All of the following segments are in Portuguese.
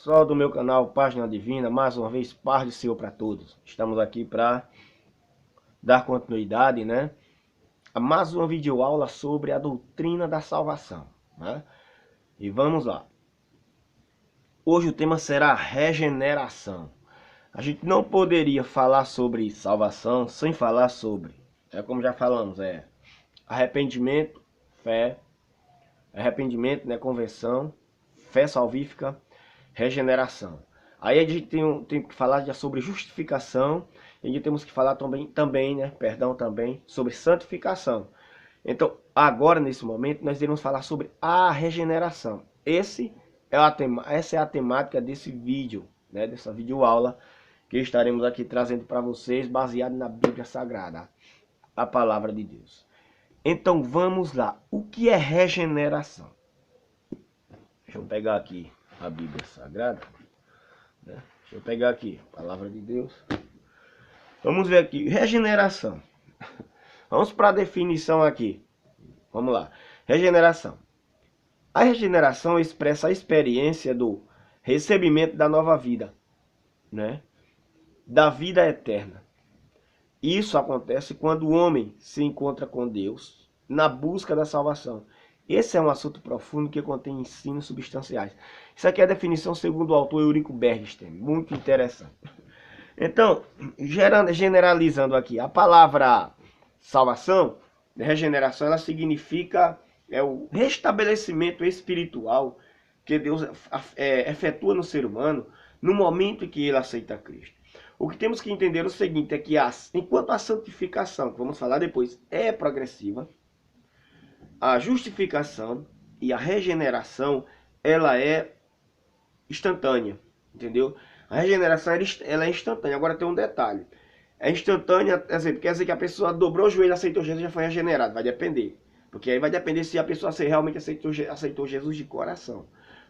Pessoal do meu canal Página Divina, mais uma vez, paz do Senhor para todos. Estamos aqui para dar continuidade, a mais uma videoaula sobre a doutrina da salvação, né? E vamos lá. Hoje o tema será regeneração. A gente não poderia falar sobre salvação sem falar sobre, como já falamos, arrependimento, fé, conversão, fé salvífica, regeneração. Aí a gente tem que falar já sobre justificação, e a gente temos que falar também sobre santificação. Então, agora nesse momento nós iremos falar sobre a regeneração. Essa é a temática desse vídeo, dessa videoaula que estaremos aqui trazendo para vocês, baseado na Bíblia Sagrada, a palavra de Deus. Então vamos lá. O que é regeneração? Deixa eu pegar aqui a Bíblia Sagrada, né? Deixa eu pegar aqui a palavra de Deus. Vamos ver aqui, regeneração. Vamos para a definição aqui. Vamos lá. Regeneração. A regeneração expressa a experiência do recebimento da nova vida, da vida eterna. Isso acontece quando o homem se encontra com Deus na busca da salvação. Esse é um assunto profundo que contém ensinos substanciais. Isso aqui é a definição segundo o autor Eurico Bergsten. Muito interessante. Então, generalizando aqui, a palavra salvação, regeneração, ela significa o restabelecimento espiritual que Deus efetua no ser humano no momento em que ele aceita Cristo. O que temos que entender é o seguinte, é que enquanto a santificação, que vamos falar depois, é progressiva, a justificação e a regeneração, ela é instantânea, entendeu? A regeneração ela é instantânea. Agora tem um detalhe. É instantânea, quer dizer que a pessoa dobrou o joelho, aceitou Jesus, já foi regenerado. Vai depender. Porque aí vai depender se a pessoa realmente aceitou Jesus de coração.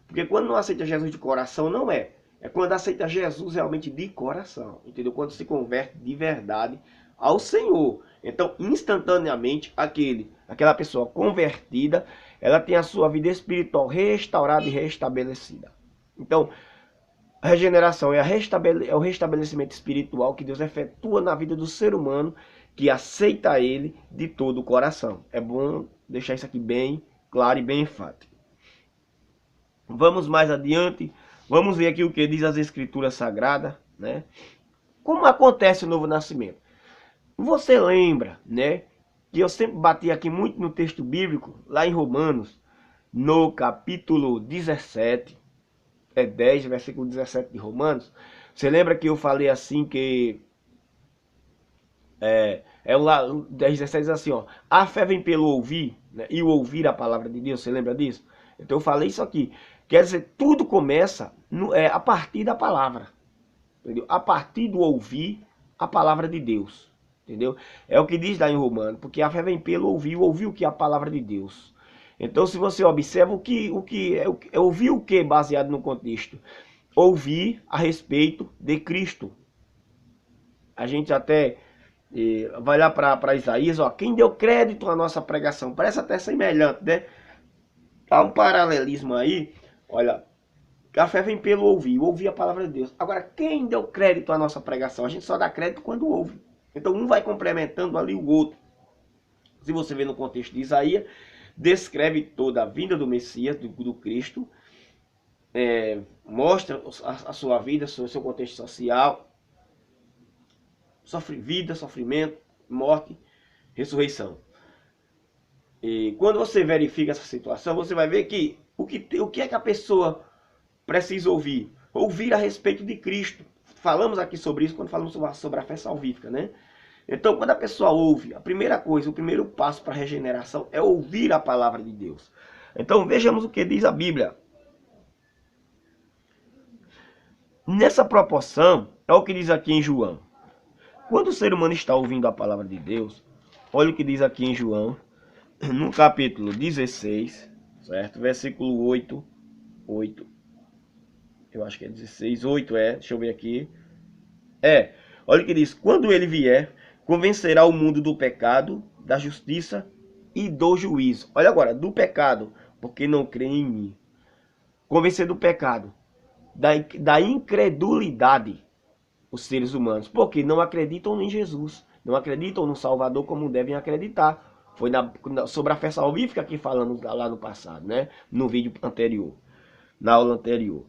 Porque quando não aceita Jesus de coração, não é. É quando aceita Jesus realmente de coração, entendeu? Quando se converte de verdade ao Senhor. Então, instantaneamente, aquela pessoa convertida, ela tem a sua vida espiritual restaurada e restabelecida. Então, a regeneração é o restabelecimento espiritual que Deus efetua na vida do ser humano que aceita Ele de todo o coração. É bom deixar isso aqui bem claro e bem enfático. Vamos mais adiante. Vamos ver aqui o que diz as Escrituras Sagradas, Como acontece o novo nascimento? Você lembra, que eu sempre bati aqui muito no texto bíblico, lá em Romanos, no capítulo 17, 10, versículo 17 de Romanos. Você lembra que eu falei assim que lá 10:17 diz assim, ó, a fé vem pelo ouvir, e o ouvir a palavra de Deus. Você lembra disso? Então eu falei isso aqui. Quer dizer, tudo começa a partir da palavra, entendeu? A partir do ouvir a palavra de Deus, entendeu? É o que diz lá em Romanos, porque a fé vem pelo ouvir o que é a palavra de Deus. Então, se você observa ouvir o que baseado no contexto? Ouvir a respeito de Cristo. A gente até vai lá para Isaías, ó, quem deu crédito à nossa pregação? Parece até semelhante, né? Há um paralelismo aí, olha, a fé vem pelo ouvir a palavra de Deus. Agora, quem deu crédito à nossa pregação? A gente só dá crédito quando ouve. Então, um vai complementando ali o outro. Se você vê no contexto de Isaías, descreve toda a vinda do Messias, do Cristo, mostra a sua vida, o seu contexto social, vida, sofrimento, morte, ressurreição. E quando você verifica essa situação, você vai ver que o que é que a pessoa precisa ouvir? Ouvir a respeito de Cristo. Falamos aqui sobre isso quando falamos sobre a fé salvífica, Então, quando a pessoa ouve, a primeira coisa, o primeiro passo para a regeneração é ouvir a palavra de Deus. Então, vejamos o que diz a Bíblia. Nessa proporção, é o que diz aqui em João. Quando o ser humano está ouvindo a palavra de Deus, olha o que diz aqui em João, no capítulo 16, certo? Versículo 8. Eu acho que é 16, 8 deixa eu ver aqui. Olha o que diz, quando ele vier, convencerá o mundo do pecado, da justiça e do juízo. Olha agora, do pecado, porque não crê em mim. Convencer do pecado. da incredulidade os seres humanos, porque não acreditam em Jesus, não acreditam no Salvador como devem acreditar. Foi sobre a fé salvífica que falamos lá no passado, né? No vídeo anterior, na aula anterior.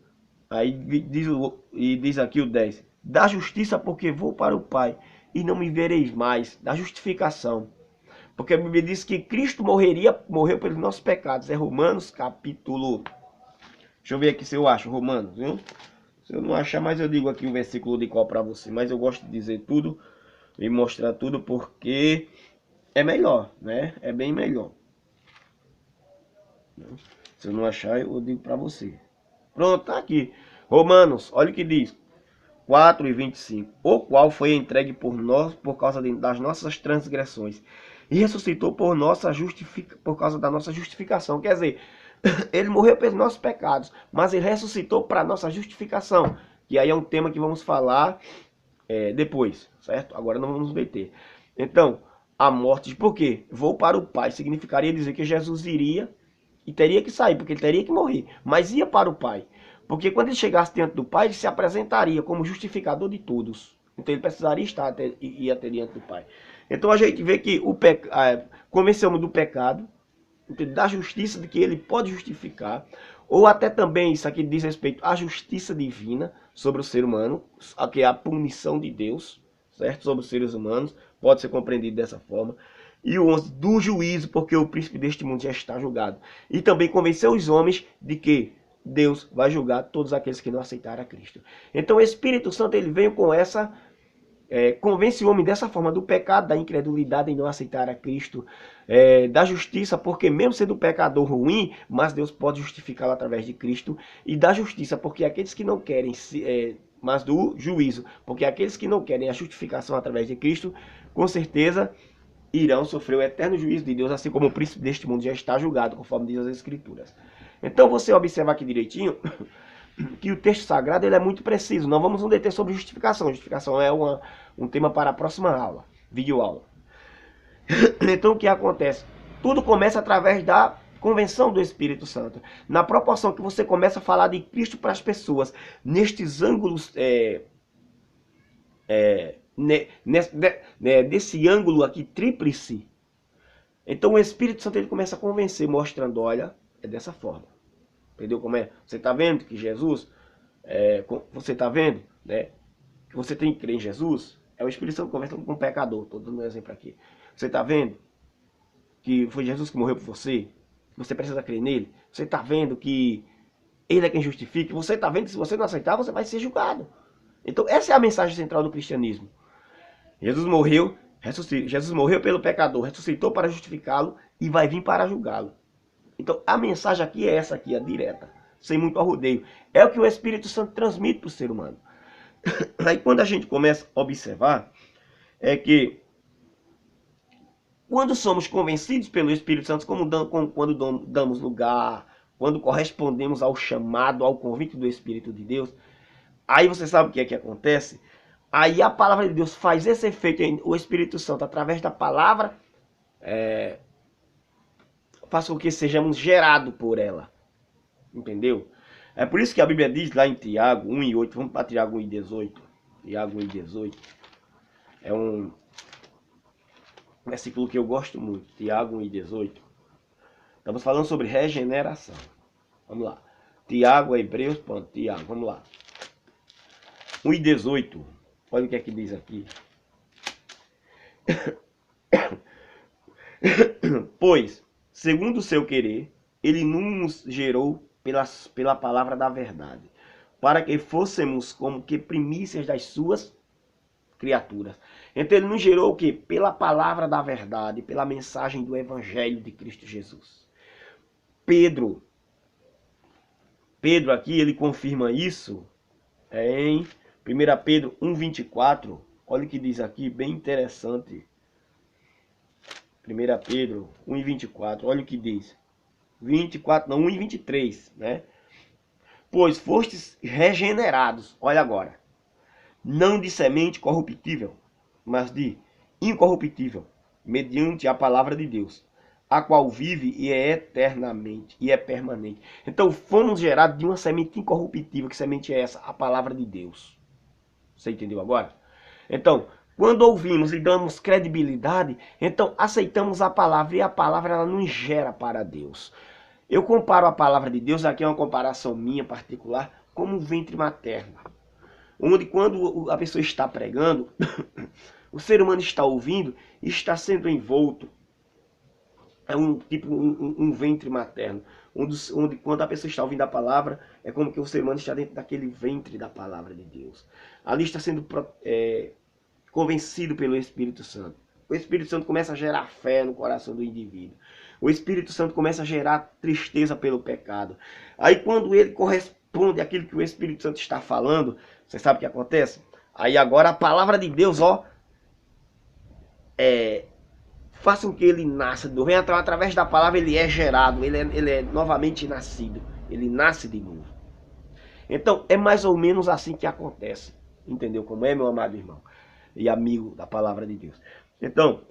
Aí diz aqui o 10. Da justiça, porque vou para o Pai e não me vereis mais. Da justificação. Porque a Bíblia diz que Cristo morreu pelos nossos pecados. É Romanos capítulo... Deixa eu ver aqui se eu acho, Romanos, viu? Se eu não achar, mas eu digo aqui o versículo de qual para você. Mas eu gosto de dizer tudo e mostrar tudo porque é melhor, né? É bem melhor. Se eu não achar, eu digo para você. Pronto, tá aqui. Romanos, olha o que diz. 4:25. O qual foi entregue por nós por causa das nossas transgressões e ressuscitou por causa da nossa justificação. Quer dizer, ele morreu pelos nossos pecados, mas ele ressuscitou para a nossa justificação. E aí é um tema que vamos falar depois, certo? Agora não vamos meter. Então, a morte, por quê? Vou para o Pai significaria dizer que Jesus iria e teria que sair, porque ele teria que morrer, mas ia para o Pai. Porque quando ele chegasse diante do Pai, ele se apresentaria como justificador de todos. Então ele precisaria ir até diante do Pai. Então a gente vê que convencemos do pecado, da justiça, de que ele pode justificar, ou até também isso aqui diz respeito à justiça divina sobre o ser humano, que é a punição de Deus, certo? Sobre os seres humanos, pode ser compreendido dessa forma. E o 11, do juízo, porque o príncipe deste mundo já está julgado. E também convenceu os homens de que Deus vai julgar todos aqueles que não aceitaram a Cristo. Então o Espírito Santo ele veio com essa... convence o homem dessa forma do pecado, da incredulidade em não aceitar a Cristo, da justiça, porque mesmo sendo pecador ruim, mas Deus pode justificá-lo através de Cristo, e da justiça, porque aqueles que não querem, mas do juízo, porque aqueles que não querem a justificação através de Cristo, com certeza irão sofrer o eterno juízo de Deus, assim como o príncipe deste mundo já está julgado, conforme diz as Escrituras. Então você observa aqui direitinho que o texto sagrado ele é muito preciso. Não vamos nos deter sobre justificação. Justificação é um tema para a próxima aula, videoaula. Então o que acontece? Tudo começa através da convenção do Espírito Santo. Na proporção que você começa a falar de Cristo para as pessoas, nestes ângulos, desse ângulo aqui tríplice, então o Espírito Santo ele começa a convencer, mostrando, olha, é dessa forma. Entendeu como é? Você está vendo que Jesus, você está vendo, né? Que você tem que crer em Jesus. É o Espírito Santo conversando com um pecador. Estou dando um exemplo aqui. Você está vendo que foi Jesus que morreu por você? Você precisa crer nele. Você está vendo que ele é quem justifica. Você está vendo que se você não aceitar, você vai ser julgado. Então essa é a mensagem central do cristianismo. Jesus morreu pelo pecador, ressuscitou para justificá-lo e vai vir para julgá-lo. Então a mensagem aqui é essa aqui, a direta, sem muito arrodeio. É o que o Espírito Santo transmite para o ser humano. Aí quando a gente começa a observar, é que quando somos convencidos pelo Espírito Santo, quando damos lugar, quando correspondemos ao chamado, ao convite do Espírito de Deus, aí você sabe o que é que acontece? Aí a palavra de Deus faz esse efeito, o Espírito Santo, através da palavra, faz com que sejamos gerados por ela. Entendeu? É por isso que a Bíblia diz lá em Tiago 1:8, vamos para Tiago 1:18. Tiago 1:18. É um versículo que eu gosto muito. Tiago 1:18. Estamos falando sobre regeneração. Vamos lá. Tiago, Hebreus, pronto. Tiago, vamos lá. 1:18. Olha o que é que diz aqui. Pois, segundo o seu querer, ele nos gerou pela palavra da verdade, para que fôssemos como que primícias das suas criaturas. Então ele nos gerou o quê? Pela palavra da verdade, pela mensagem do Evangelho de Cristo Jesus. Pedro aqui, ele confirma isso em 1 Pedro 1:24. Olha o que diz aqui, bem interessante. 1 Pedro 1:24, olha o que diz. 1:23, né? Pois fostes regenerados, olha agora, não de semente corruptível, mas de incorruptível, mediante a palavra de Deus, a qual vive e é eternamente, e é permanente. Então fomos gerados de uma semente incorruptível. Que semente é essa? A palavra de Deus. Você entendeu agora? Então, quando ouvimos e damos credibilidade, então aceitamos a palavra, e a palavra ela nos gera para Deus. Eu comparo a palavra de Deus, aqui é uma comparação minha particular, como um ventre materno. Onde quando a pessoa está pregando, o ser humano está ouvindo e está sendo envolto. É um ventre materno. Onde quando a pessoa está ouvindo a palavra, é como que o ser humano está dentro daquele ventre da palavra de Deus. Ali está sendo convencido pelo Espírito Santo. O Espírito Santo começa a gerar fé no coração do indivíduo. O Espírito Santo começa a gerar tristeza pelo pecado. Aí quando ele corresponde àquilo que o Espírito Santo está falando, você sabe o que acontece? Aí agora a palavra de Deus, faça com que ele nasça de novo. Através da palavra ele é gerado, ele é novamente nascido. Ele nasce de novo. Então é mais ou menos assim que acontece. Entendeu como é, meu amado irmão e amigo da palavra de Deus? Então,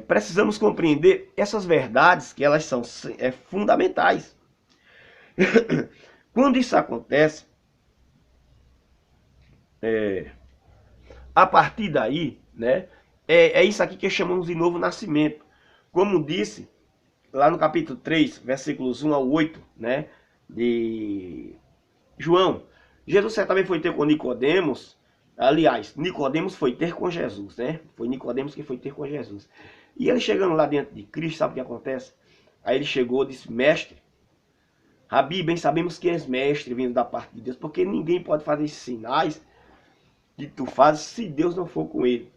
precisamos compreender essas verdades, que elas são fundamentais. Quando isso acontece, a partir daí, né, é isso aqui que chamamos de novo nascimento. Como disse lá no capítulo 3, versículos 1 ao 8, né, de João, Jesus certamente foi ter com Nicodemos. Aliás, Nicodemos foi ter com Jesus, né? Foi Nicodemos que foi ter com Jesus. E ele chegando lá dentro de Cristo, sabe o que acontece? Aí ele chegou e disse: mestre, Rabi, bem sabemos que és mestre vindo da parte de Deus, porque ninguém pode fazer esses sinais que tu fazes se Deus não for com ele.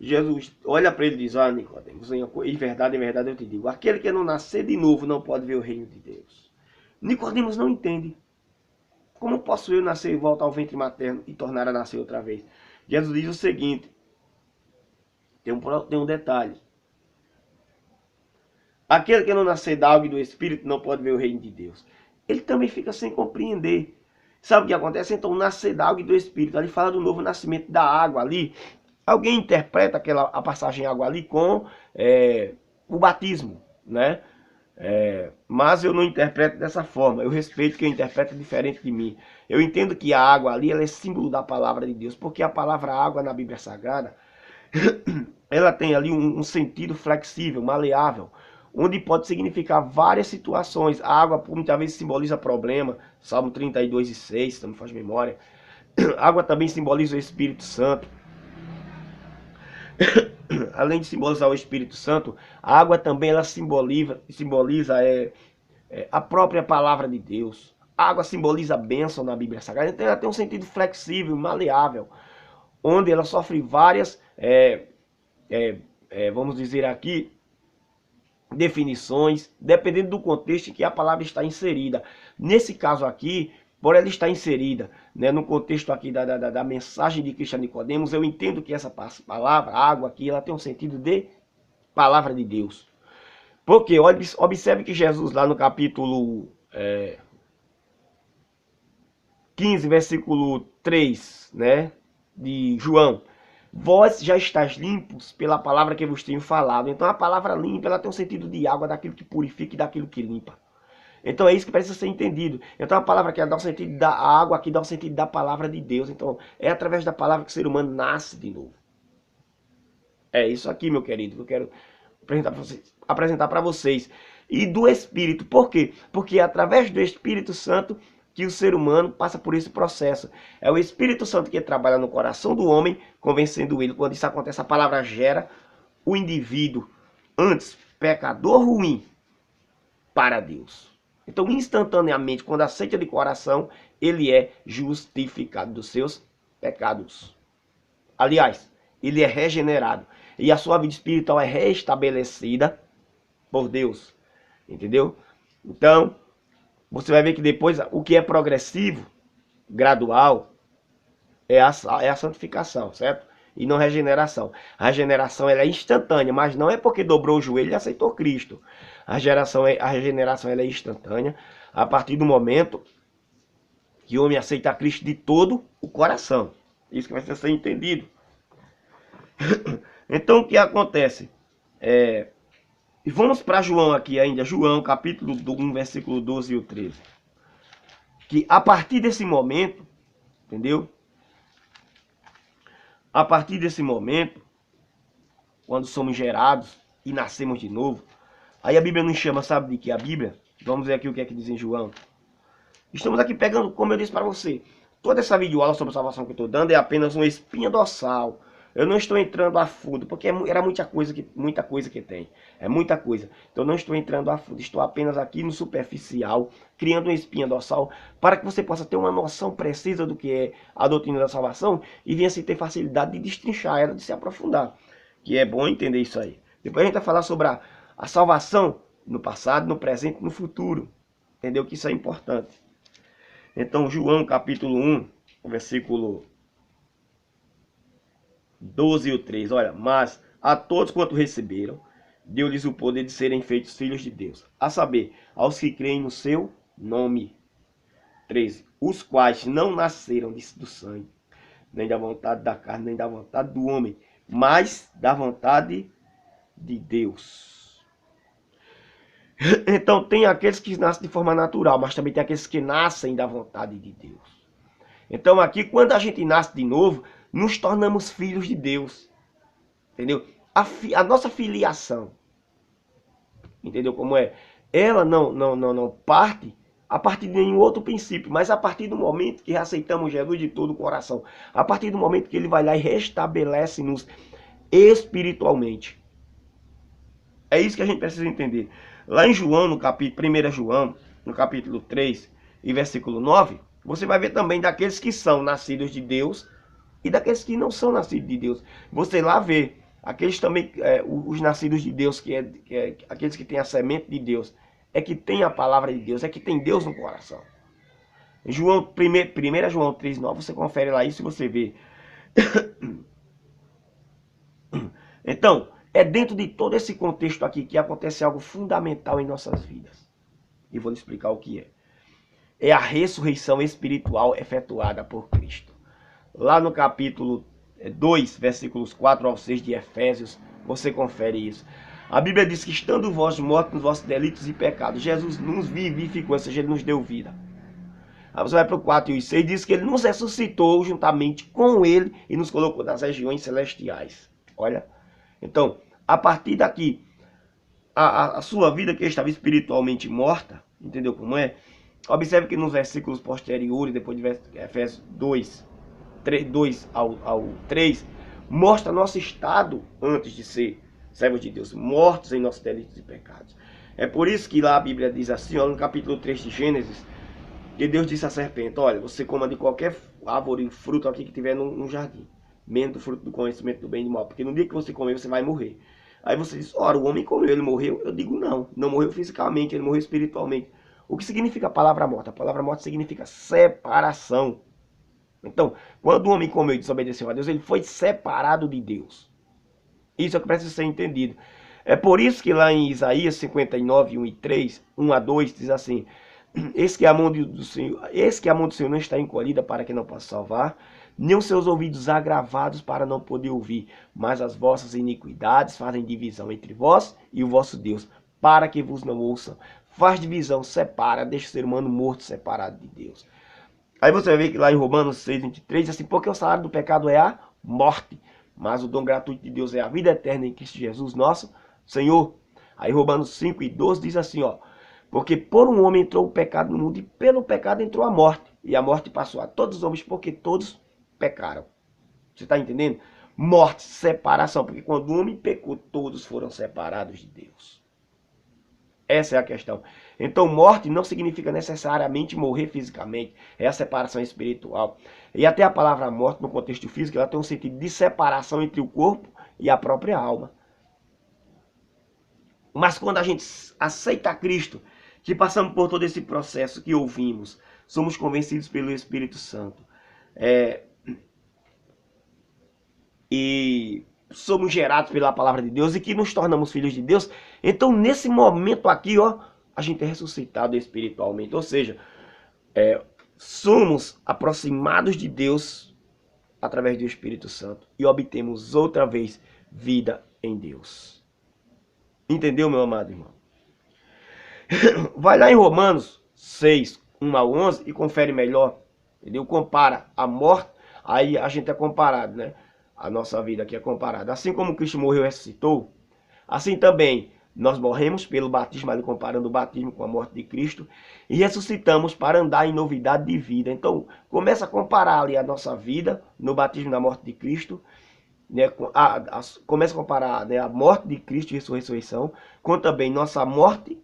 Jesus olha para ele e diz: Nicodemos, em verdade eu te digo, aquele que não nascer de novo não pode ver o reino de Deus. Nicodemos não entende. Como posso eu nascer e voltar ao ventre materno e tornar a nascer outra vez? Jesus diz o seguinte, tem um detalhe. Aquele que não nascer da água e do Espírito não pode ver o reino de Deus. Ele também fica sem compreender. Sabe o que acontece? Então, nascer da água e do Espírito. Ali fala do novo nascimento da água ali. Alguém interpreta a passagem água ali com o batismo, né? Mas eu não interpreto dessa forma. Eu respeito quem interpreta diferente de mim. Eu entendo que a água ali ela é símbolo da palavra de Deus, porque a palavra água na Bíblia Sagrada ela tem ali um sentido flexível, maleável, onde pode significar várias situações. A água muitas vezes simboliza problema, Salmo 32:6, se não me faz memória. A água também simboliza o Espírito Santo. Além de simbolizar o Espírito Santo, a água também ela simboliza a própria palavra de Deus. A água simboliza a bênção na Bíblia Sagrada. Então ela tem um sentido flexível, maleável, onde ela sofre várias, vamos dizer aqui, definições, dependendo do contexto em que a palavra está inserida. Nesse caso aqui, por ela estar inserida, né, no contexto aqui da mensagem de Cristo a Nicodemos, eu entendo que essa palavra, água aqui, ela tem um sentido de palavra de Deus. Porque observe que Jesus lá no capítulo 15, versículo 3, né, de João: vós já estáis limpos pela palavra que vos tenho falado. Então a palavra limpa, ela tem um sentido de água, daquilo que purifica e daquilo que limpa. Então é isso que precisa ser entendido. Então a palavra aqui dá o sentido da água, aqui dá o sentido da palavra de Deus. Então é através da palavra que o ser humano nasce de novo. É isso aqui, meu querido, que eu quero apresentar para vocês. E do Espírito. Por quê? Porque é através do Espírito Santo que o ser humano passa por esse processo. É o Espírito Santo que trabalha no coração do homem, convencendo ele. Quando isso acontece, a palavra gera o indivíduo, antes pecador ruim, para Deus. Então, instantaneamente, quando aceita de coração, ele é justificado dos seus pecados. Aliás, ele é regenerado. E a sua vida espiritual é restabelecida por Deus. Entendeu? Então, você vai ver que depois, o que é progressivo, gradual, é a santificação, certo? E não regeneração. A regeneração ela é instantânea, mas não é porque dobrou o joelho e aceitou Cristo. A regeneração ela é instantânea a partir do momento que o homem aceita Cristo de todo o coração. Isso que vai ser entendido. Então o que acontece? E vamos para João aqui ainda, João capítulo 1, versículo 12 e o 13. Que a partir desse momento, entendeu? A partir desse momento, quando somos gerados e nascemos de novo, aí a Bíblia nos chama, sabe de que? A Bíblia, vamos ver aqui o que é que diz em João. Estamos aqui pegando, como eu disse para você, toda essa videoaula sobre salvação que eu estou dando é apenas uma espinha dorsal. Eu não estou entrando a fundo, porque era muita coisa que tem. É muita coisa. Então eu não estou entrando a fundo. Estou apenas aqui no superficial, criando uma espinha dorsal, para que você possa ter uma noção precisa do que é a doutrina da salvação e venha se ter facilidade de destrinchar ela, de se aprofundar. Que é bom entender isso aí. Depois a gente vai falar sobre a salvação no passado, no presente e no futuro. Entendeu? Que isso é importante. Então, João capítulo 1, versículo 12 e o 3. Olha, mas a todos quanto receberam, deu-lhes o poder de serem feitos filhos de Deus. A saber, aos que creem no seu nome. 13. Os quais não nasceram do sangue, nem da vontade da carne, nem da vontade do homem, mas da vontade de Deus. Então tem aqueles que nascem de forma natural, mas também tem aqueles que nascem da vontade de Deus. Então aqui, quando a gente nasce de novo, nos tornamos filhos de Deus. Entendeu? A nossa filiação, entendeu como é? Ela não parte a partir de nenhum outro princípio, mas a partir do momento que aceitamos Jesus de todo o coração. A partir do momento que ele vai lá e restabelece-nos espiritualmente. É isso que a gente precisa entender. Lá em João, no capítulo 1 João, no capítulo 3 e versículo 9, você vai ver também daqueles que são nascidos de Deus e daqueles que não são nascidos de Deus. Você lá vê aqueles também, os nascidos de Deus, aqueles que têm a semente de Deus, é que tem a palavra de Deus, é que tem Deus no coração. João, 1 João 3,9, você confere lá isso e você vê. Então, é dentro de todo esse contexto aqui que acontece algo fundamental em nossas vidas. E vou lhe explicar o que é. É a ressurreição espiritual efetuada por Cristo. Lá no capítulo 2, versículos 4 ao 6 de Efésios, você confere isso. A Bíblia diz que estando vós mortos nos vossos delitos e pecados, Jesus nos vivificou, ou seja, ele nos deu vida. Aí você vai para o 4 e 6, diz que ele nos ressuscitou juntamente com ele e nos colocou nas regiões celestiais. Olha, então, a partir daqui, a sua vida que estava espiritualmente morta, entendeu como é? Observe que nos versículos posteriores, depois de Efésios 2 ao 3, mostra nosso estado antes de ser servos de Deus, mortos em nossos delitos e pecados. É por isso que lá a Bíblia diz assim, ó, no capítulo 3 de Gênesis, que Deus disse à serpente, olha, você coma de qualquer árvore, fruto aqui que tiver no jardim, menos do fruto do conhecimento do bem e do mal, porque no dia que você comer, você vai morrer. Aí você diz, ora, o homem comeu, ele morreu? Eu digo não morreu fisicamente, ele morreu espiritualmente. O que significa a palavra morta? A palavra morta significa separação. Então, quando o homem comeu e desobedeceu a Deus, ele foi separado de Deus. Isso é o que precisa ser entendido. É por isso que lá em Isaías 59, 1 e 3, 1 a 2, diz assim, eis que a mão do Senhor não está encolhida para que não possa salvar, nem os seus ouvidos agravados para não poder ouvir, mas as vossas iniquidades fazem divisão entre vós e o vosso Deus, para que vos não ouçam. Faz divisão, separa, deixa o ser humano morto, separado de Deus. Aí você vai ver que lá em Romanos 6, 23, diz assim, porque o salário do pecado é a morte, mas o dom gratuito de Deus é a vida eterna em Cristo Jesus, nosso Senhor. Aí Romanos 5 e 12 diz assim, ó, porque por um homem entrou o pecado no mundo e pelo pecado entrou a morte. E a morte passou a todos os homens porque todos pecaram. Você está entendendo? Morte, separação, porque quando o homem pecou, todos foram separados de Deus. Essa é a questão. Então, morte não significa necessariamente morrer fisicamente. É a separação espiritual. E até a palavra morte, no contexto físico, ela tem um sentido de separação entre o corpo e a própria alma. Mas quando a gente aceita Cristo, que passamos por todo esse processo que ouvimos, somos convencidos pelo Espírito Santo, e somos gerados pela palavra de Deus e que nos tornamos filhos de Deus, então nesse momento aqui, ó, a gente é ressuscitado espiritualmente, ou seja, somos aproximados de Deus através do Espírito Santo e obtemos outra vez vida em Deus. Entendeu, meu amado irmão? Vai lá em Romanos 6, 1 a 11 e confere melhor. Entendeu? Compara a morte, aí a gente é comparado, né? A nossa vida aqui é comparada. Assim como Cristo morreu e ressuscitou, assim também nós morremos pelo batismo, ali comparando o batismo com a morte de Cristo, e ressuscitamos para andar em novidade de vida. Então, começa a comparar ali a nossa vida no batismo na morte de Cristo, né? Começa a comparar, né, a morte de Cristo e sua ressurreição, com também nossa morte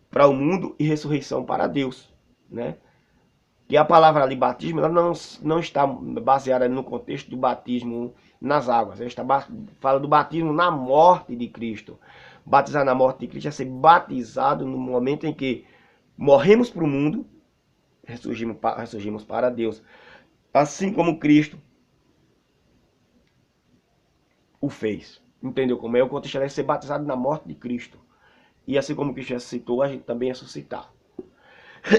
para o mundo e ressurreição para Deus, né? E a palavra ali, batismo, ela não está baseada no contexto do batismo nas águas. Ela está fala do batismo na morte de Cristo. Batizar na morte de Cristo é ser batizado no momento em que morremos para o mundo, ressurgimos para Deus. Assim como Cristo o fez. Entendeu como é? O contexto é ser batizado na morte de Cristo. E assim como Cristo ressuscitou, a gente também ressuscitar.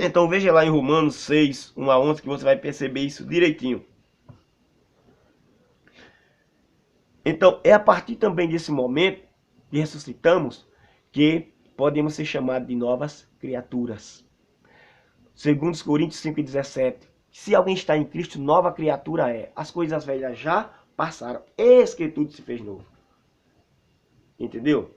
Então veja lá em Romanos 6, 1 a 11, que você vai perceber isso direitinho. Então é a partir também desse momento que ressuscitamos que podemos ser chamados de novas criaturas. Segundo Coríntios 5,17. Se alguém está em Cristo, nova criatura é. As coisas velhas já passaram, eis que tudo se fez novo. Entendeu?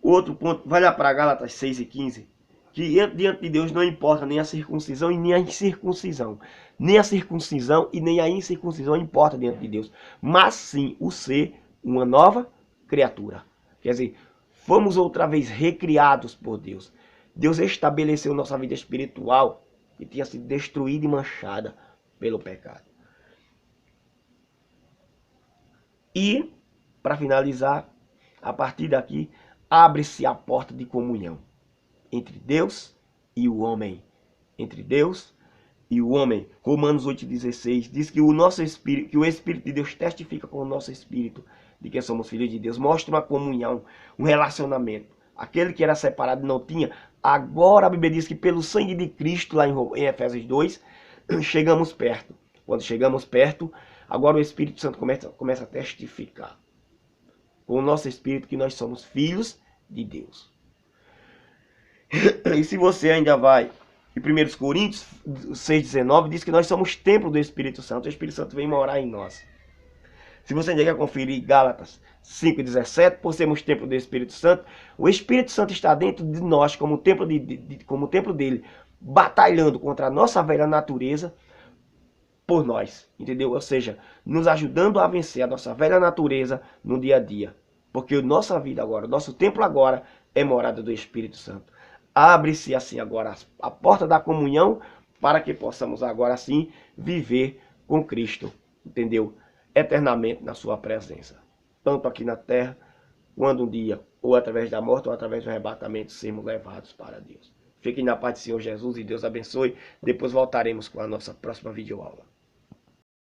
Outro ponto, vai lá para Gálatas 6:15. Que diante de Deus não importa nem a circuncisão e nem a incircuncisão. Nem a circuncisão e nem a incircuncisão importa diante de Deus. Mas sim o ser uma nova criatura. Quer dizer, fomos outra vez recriados por Deus. Deus estabeleceu nossa vida espiritual que tinha sido destruída e manchada pelo pecado. E, para finalizar, a partir daqui, abre-se a porta de comunhão entre Deus e o homem. Entre Deus e o homem. Romanos 8,16 diz que o nosso espírito, que o Espírito de Deus testifica com o nosso espírito de que somos filhos de Deus. Mostra uma comunhão, um relacionamento. Aquele que era separado não tinha. Agora a Bíblia diz que pelo sangue de Cristo, lá em Efésios 2, chegamos perto. Quando chegamos perto, agora o Espírito Santo começa a testificar com o nosso espírito que nós somos filhos de Deus. E se você ainda vai em 1 Coríntios 6,19, diz que nós somos templo do Espírito Santo. O Espírito Santo vem morar em nós. Se você ainda quer conferir Gálatas 5,17, por sermos templo do Espírito Santo, o Espírito Santo está dentro de nós como templo, como templo dele, batalhando contra a nossa velha natureza por nós, entendeu? Ou seja, nos ajudando a vencer a nossa velha natureza no dia a dia. Porque a nossa vida agora, o nosso templo agora é morada do Espírito Santo. Abre-se assim agora a porta da comunhão para que possamos agora sim viver com Cristo, entendeu? Eternamente na sua presença. Tanto aqui na terra, quando um dia, ou através da morte, ou através do arrebatamento, sermos levados para Deus. Fiquem na paz do Senhor Jesus e Deus abençoe. Depois voltaremos com a nossa próxima videoaula.